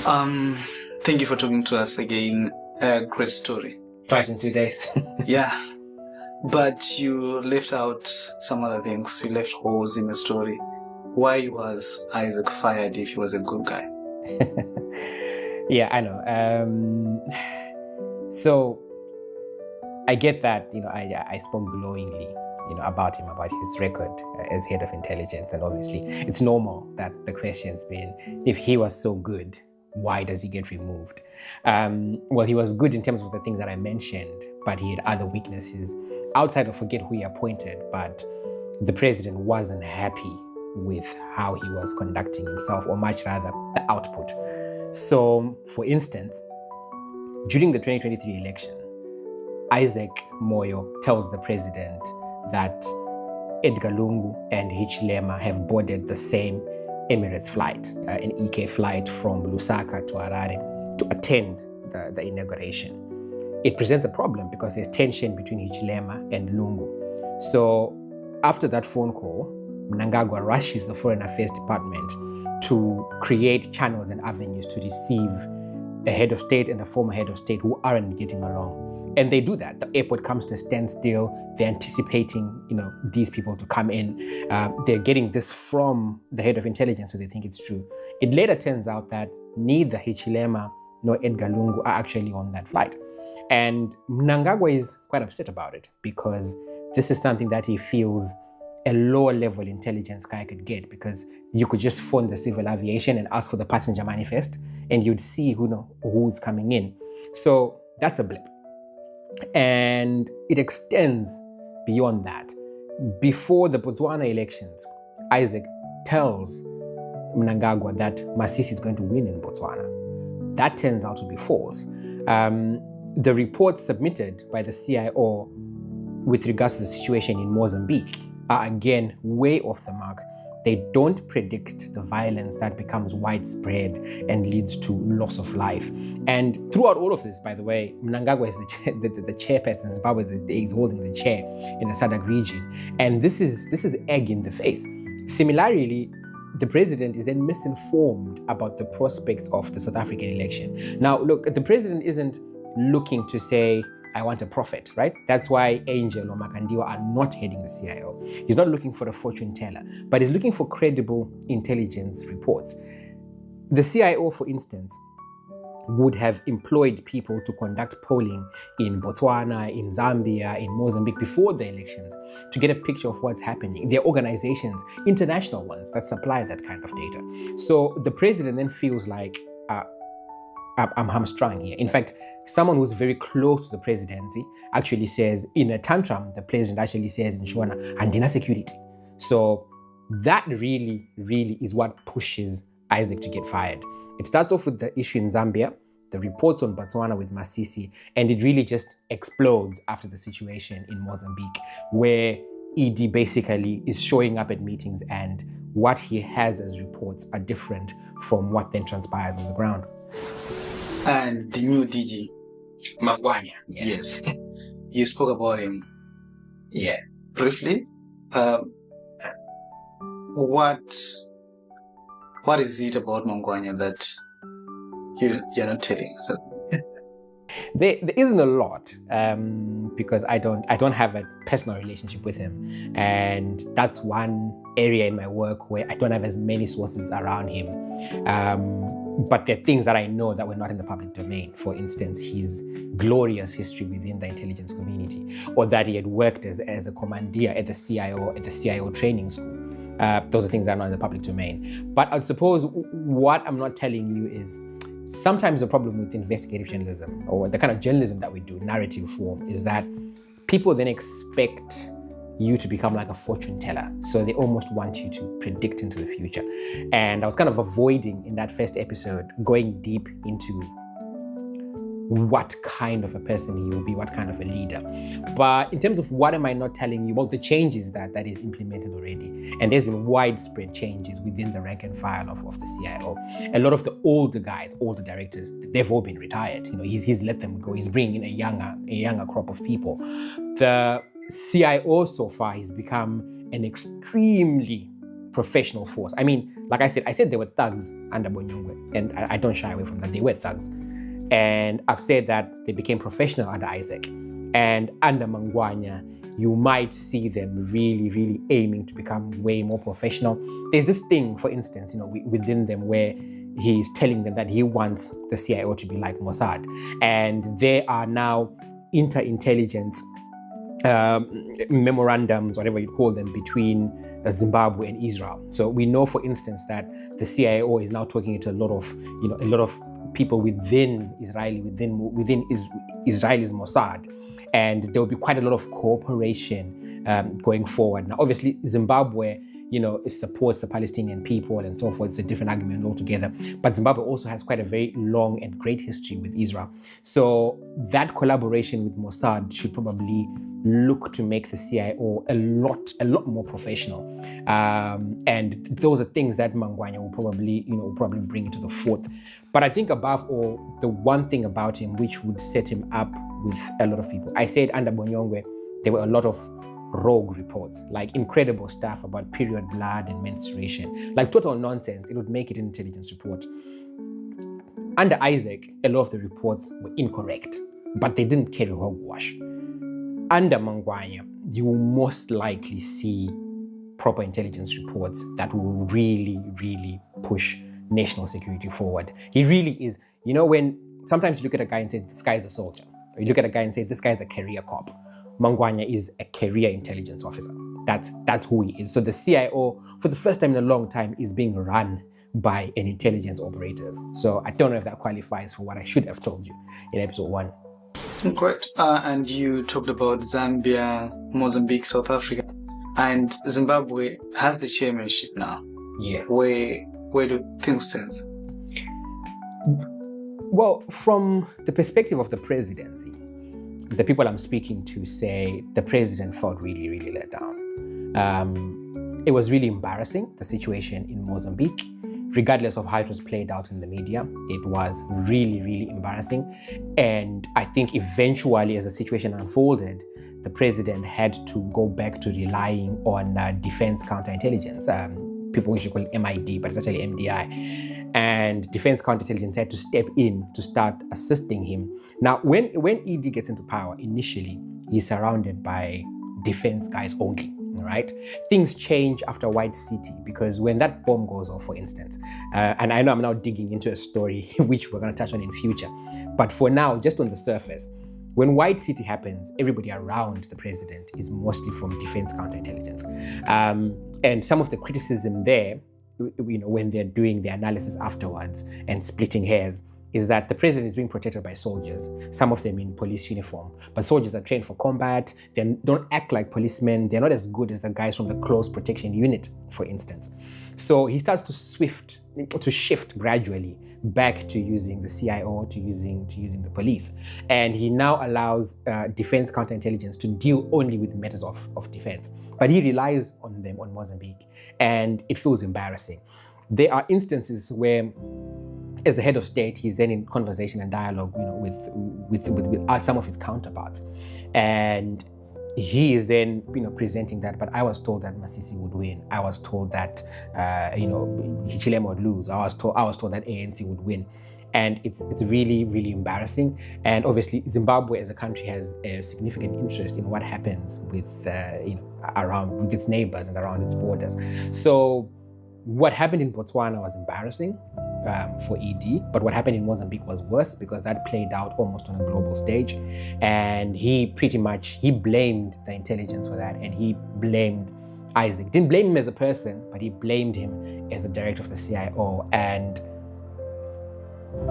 Um, Thank you for talking to us again. A great story. Twice in 2 days. Yeah, but you left out some other things. You left holes in the story. Why was Isaac fired if he was a good guy? Yeah, I know. So I get that, I spoke glowingly, about him, about his record as head of intelligence. And obviously it's normal that the question's been, if he was so good, why does he get removed? Well, he was good in terms of the things that I mentioned, but he had other weaknesses outside of forget who he appointed. But the president wasn't happy with how he was conducting himself, or much rather the output. So, for instance, during the 2023 election, Isaac Moyo tells the president that Edgar Lungu and Hichilema have boarded the same Emirates flight, an EK flight from Lusaka to Harare, to attend the inauguration. It presents a problem because there's tension between Hichilema and Lungu. So after that phone call, Mnangagwa rushes the Foreign Affairs Department to create channels and avenues to receive a head of state and a former head of state who aren't getting along. And they do that. The airport comes to a standstill. They're anticipating, these people to come in. They're getting this from the head of intelligence, so they think it's true. It later turns out that neither Hichilema nor Edgar Lungu are actually on that flight. And Mnangagwa is quite upset about it because this is something that he feels a lower level intelligence guy could get, because you could just phone the civil aviation and ask for the passenger manifest and you'd see who's coming in. So that's a blip. And it extends beyond that. Before the Botswana elections, Isaac tells Mnangagwa that Masisi is going to win in Botswana. That turns out to be false. The reports submitted by the CIO with regards to the situation in Mozambique are again way off the mark. They don't predict the violence that becomes widespread and leads to loss of life. And throughout all of this, by the way, Mnangagwa is the chairperson. Zimbabwe is holding the chair in the SADC region. And this is egg in the face. Similarly, the president is then misinformed about the prospects of the South African election. Now, look, the president isn't looking to say, I want a prophet, right? That's why Angel or Makandiwa are not heading the CIO. He's not looking for a fortune teller, but he's looking for credible intelligence reports. The CIO, for instance, would have employed people to conduct polling in Botswana, in Zambia, in Mozambique before the elections to get a picture of what's happening. There are organizations, international ones, that supply that kind of data. So the president then feels like, I'm hamstrung here. In fact, someone who's very close to the presidency actually says, in a tantrum, the president actually says in Shona, "Andina security." So that really is what pushes Isaac to get fired. It starts off with the issue in Zambia, the reports on Botswana with Masisi, and it really just explodes after the situation in Mozambique, where ED basically is showing up at meetings and what he has as reports are different from what then transpires on the ground. And the new DG, Magwanya. Yeah. Yes. You spoke about him. Yeah. Briefly. What is it about Mangwanya that you're not telling us? There isn't a lot because I don't have a personal relationship with him, and that's one area in my work where I don't have as many sources around him. But there are things that I know that were not in the public domain. For instance, his glorious history within the intelligence community, or that he had worked as a commandeer at the CIO training school. Those are things that are not in the public domain. But I suppose what I'm not telling you is, sometimes the problem with investigative journalism, or the kind of journalism that we do, narrative form, is that people then expect you to become like a fortune teller. So they almost want you to predict into the future. And I was kind of avoiding, in that first episode, going deep into what kind of a person he will be, what kind of a leader. But in terms of what am I not telling you, well, the changes that is implemented already. And there's been widespread changes within the rank and file of the CIO. A lot of the older guys, older directors, they've all been retired. He's let them go. He's bringing in a younger crop of people. The CIO so far has become an extremely professional force. I mean, like I said there were thugs under Bonyongwe, and I don't shy away from that. They were thugs. And I've said that they became professional under Isaac. And under Mangwanya, you might see them really, really aiming to become way more professional. There's this thing, for instance, within them where he's telling them that he wants the CIO to be like Mossad. And there are now inter-intelligence memorandums, whatever you call them, between Zimbabwe and Israel. So we know, for instance, that the CIO is now talking to a lot of people within Israel's Mossad, and there will be quite a lot of cooperation going forward. Now, obviously, Zimbabwe, it supports the Palestinian people and so forth. It's a different argument altogether. But Zimbabwe also has quite a very long and great history with Israel. So that collaboration with Mossad should probably look to make the CIO a lot more professional. And those are things that Mangwanya will probably bring into the fourth. But I think above all, the one thing about him which would set him up with a lot of people, I said under Bonyongwe, there were a lot of rogue reports, like incredible stuff about period blood and menstruation, like total nonsense. It would make it an intelligence report. Under Isaac, a lot of the reports were incorrect, but they didn't carry hogwash. Under Mangwanya, you will most likely see proper intelligence reports that will really, really push national security forward. He really is. When sometimes you look at a guy and say, this guy is a soldier, or you look at a guy and say, this guy is a career cop, Mangwanya is a career intelligence officer. That's who he is. So the CIO, for the first time in a long time, is being run by an intelligence operative. So I don't know if that qualifies for what I should have told you in episode 1. Great. And you talked about Zambia, Mozambique, South Africa, and Zimbabwe has the chairmanship now. Yeah. Where do things stand? Well, from the perspective of the presidency, the people I'm speaking to say the president felt really, really let down. It was really embarrassing, the situation in Mozambique. Regardless of how it was played out in the media, it was really, really embarrassing. And I think eventually, as the situation unfolded, the president had to go back to relying on defense counterintelligence. People usually call it MID, but it's actually MDI. And defense counterintelligence had to step in to start assisting him. Now, when ED gets into power, initially, he's surrounded by defense guys only. Right? Things change after White City, because when that bomb goes off, for instance, and I know I'm now digging into a story which we're going to touch on in future, but for now, just on the surface, when White City happens, everybody around the president is mostly from defense counterintelligence. And some of the criticism there, when they're doing the analysis afterwards and splitting hairs, is that the president is being protected by soldiers, some of them in police uniform. But soldiers are trained for combat, they don't act like policemen, they're not as good as the guys from the close protection unit, for instance. So he starts to shift gradually back to using the CIO, to using the police. And he now allows defense counterintelligence to deal only with matters of defense. But he relies on them on Mozambique, and it feels embarrassing. There are instances where, as the head of state, he's then in conversation and dialogue, with some of his counterparts, and he is then, presenting that. But I was told that Masisi would win. I was told that, Hichilema would lose. I was told that ANC would win, and it's really, really embarrassing. And obviously, Zimbabwe as a country has a significant interest in what happens with, around with its neighbors and around its borders. So what happened in Botswana was embarrassing for ED, but what happened in Mozambique was worse, because that played out almost on a global stage, and he blamed the intelligence for that, and he blamed Isaac. Didn't blame him as a person, but he blamed him as the director of the CIO. And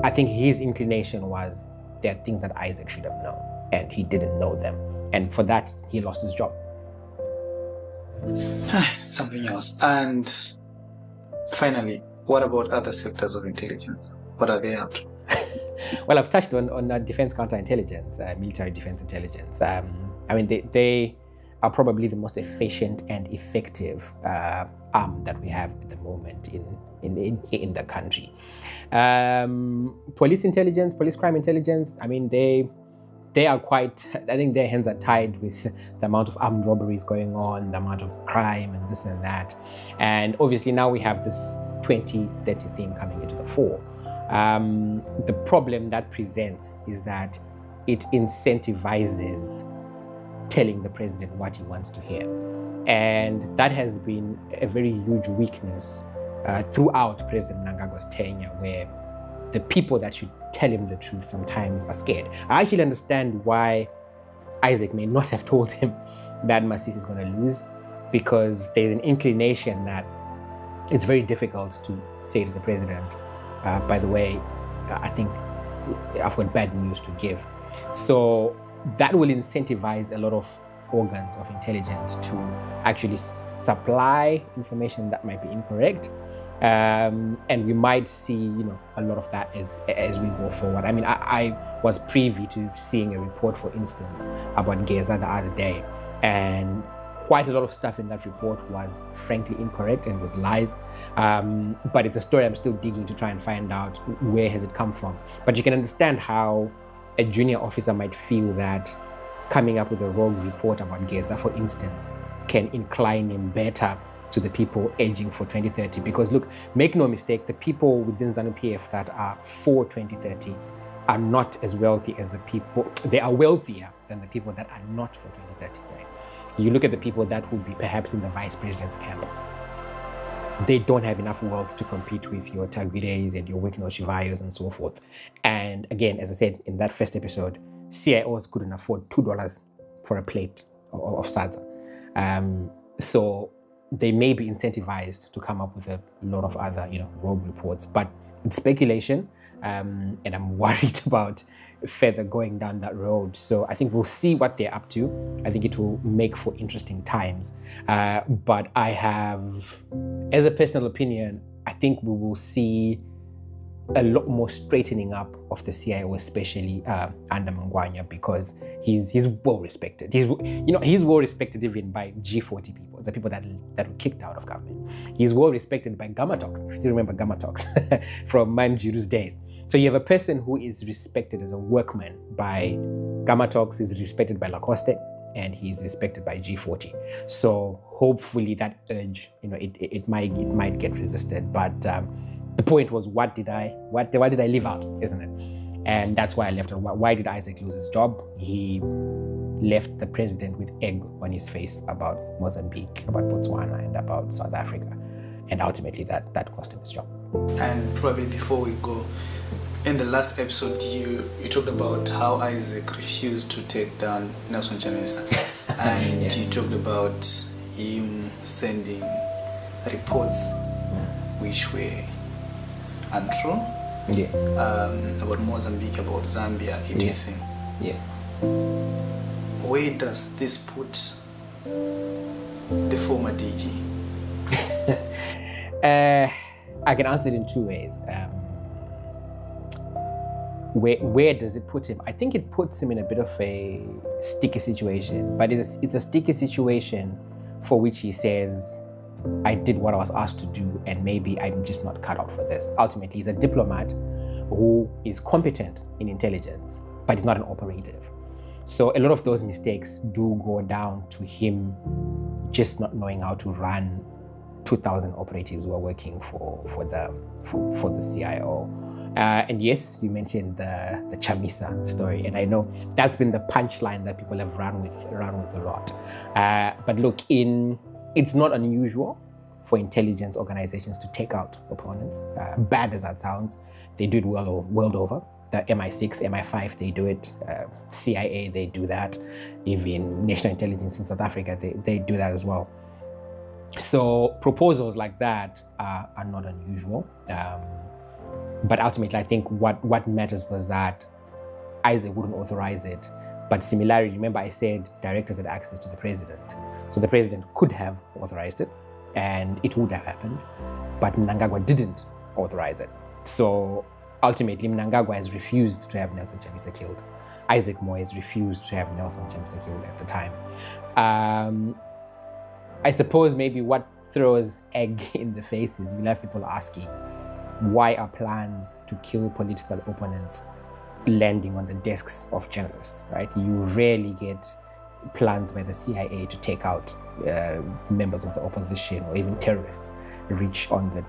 I think his inclination was there are things that Isaac should have known, and he didn't know them, and for that he lost his job. Something else. And finally, what about other sectors of intelligence? What are they up to? Well, I've touched on defense counterintelligence, military defense intelligence. They are probably the most efficient and effective arm that we have at the moment in the country. Police intelligence, police crime intelligence, they are quite, I think their hands are tied with the amount of armed robberies going on, the amount of crime and this and that. And obviously now we have this 2030 thing coming into the fore. The problem that presents is that it incentivizes telling the president what he wants to hear. And that has been a very huge weakness throughout President Mnangagwa's tenure, where the people that should tell him the truth sometimes are scared. I actually understand why Isaac may not have told him that Masisi is going to lose, because there's an inclination that it's very difficult to say to the president, by the way, I think I've got bad news to give. So that will incentivize a lot of organs of intelligence to actually supply information that might be incorrect. And we might see, a lot of that as we go forward. I mean, I was privy to seeing a report, for instance, about Geza the other day, and quite a lot of stuff in that report was frankly incorrect and was lies. But it's a story I'm still digging to try and find out where has it come from. But you can understand how a junior officer might feel that coming up with a rogue report about Geza, for instance, can incline him better to the people edging for 2030. Because look, make no mistake, the people within ZANU-PF that are for 2030 are not as wealthy as the people, they are wealthier than the people that are not for 2030, right? You look at the people that would be perhaps in the vice president's camp, they don't have enough wealth to compete with your Taguides and your Wikno Shivayos and so forth. And again, as I said in that first episode, CIOs couldn't afford $2 for a plate of sadza. So they may be incentivized to come up with a lot of other, rogue reports, but it's speculation. And I'm worried about further going down that road. So I think we'll see what they're up to. I think it will make for interesting times. But I have, as a personal opinion, I think we will see a lot more straightening up of the CIO, especially under Mangwanya, because he's well respected. He's well respected even by G40 people, the people that were kicked out of government. He's well respected by Gamma Talks, if you still remember Gamma Talks from Manjuru's days. So you have a person who is respected as a workman by Gamma Talks, is respected by Lacoste, and he's respected by G40. So hopefully that urge, it might get resisted. But the point was, why did I leave out, isn't it? And that's why I left. Why did Isaac lose his job? He left the president with egg on his face about Mozambique, about Botswana, and about South Africa. And ultimately that cost him his job. And probably before we go, in the last episode, you talked about how Isaac refused to take down Nelson Chamisa. And yeah. You talked about him sending reports which were untrue. Yeah. About Mozambique, about Zambia, etc. Yeah. Where does this put the former DG? I can answer it in two ways. Where does it put him? I think it puts him in a bit of a sticky situation, but it's a sticky situation for which he says, I did what I was asked to do, and maybe I'm just not cut out for this. Ultimately, he's a diplomat who is competent in intelligence, but he's not an operative. So a lot of those mistakes do go down to him just not knowing how to run 2,000 operatives who are working for the CIO. And yes, you mentioned the Chamisa story, and I know that's been the punchline that people have run with a lot. But look, it's not unusual for intelligence organizations to take out opponents. Bad as that sounds, they do it world over. The MI6, MI5, they do it. CIA, they do that. Even National Intelligence in South Africa, they do that as well. So proposals like that are not unusual. But ultimately, I think what matters was that Isaac wouldn't authorize it. But similarly, remember I said directors had access to the president. So the president could have authorized it, and it would have happened. But Mnangagwa didn't authorize it. So ultimately, Mnangagwa has refused to have Nelson Chamisa killed. Isaac Moy has refused to have Nelson Chamisa killed at the time. I suppose maybe what throws egg in the face is we'll have people asking, why are plans to kill political opponents landing on the desks of journalists, right? You rarely get plans by the CIA to take out members of the opposition or even terrorists reach on the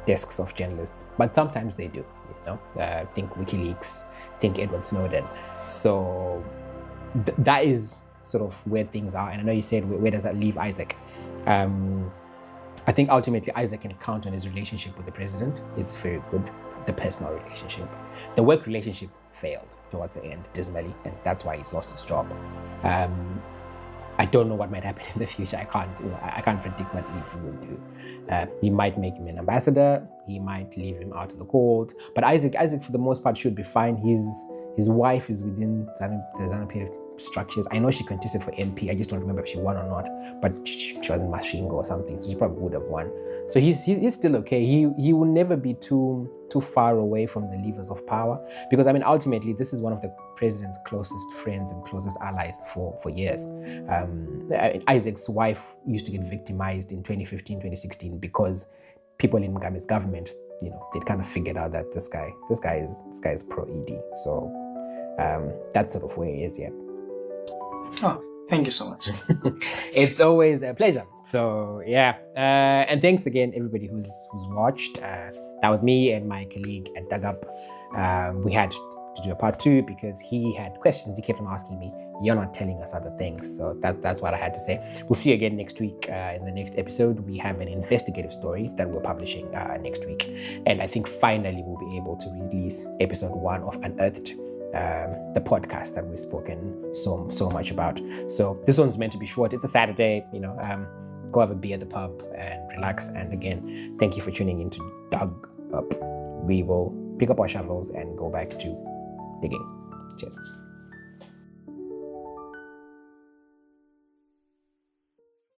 desks of journalists, but sometimes they do. Think WikiLeaks, think Edward Snowden. So that is sort of where things are. And I know you said, where does that leave Isaac? I think ultimately Isaac can count on his relationship with the president. It's very good, the personal relationship. The work relationship failed towards the end dismally, and that's why he's lost his job. I don't know what might happen in the future. I can't predict what he will do. He might make him an ambassador. He might leave him out of the cold. But Isaac, for the most part, should be fine. His wife is within the ZANU-PF structures. I know she contested for MP. I just don't remember if she won or not. But she was in Mashingo or something, so she probably would have won. So he's still okay. He will never be too far away from the levers of power, because ultimately this is one of the president's closest friends and closest allies for years. Isaac's wife used to get victimized in 2015, 2016 because people in Mugabe's government, they'd kind of figured out that this guy is pro-ED. So that's sort of where he is. Yeah. Oh, thank you so much. It's always a pleasure. So yeah, and thanks again everybody who's watched. That was me and my colleague at Dagup. We had to do a part 2 because he had questions. He kept on asking me, you're not telling us other things. So that's what I had to say. We'll see you again next week. In the next episode, we have an investigative story that we're publishing next week. And I think finally we'll be able to release episode 1 of Unearthed, the podcast that we've spoken so much about. So this one's meant to be short. It's a Saturday, go have a beer at the pub and relax. And again, thank you for tuning in to Dug Up. We will pick up our shovels and go back to digging. Cheers.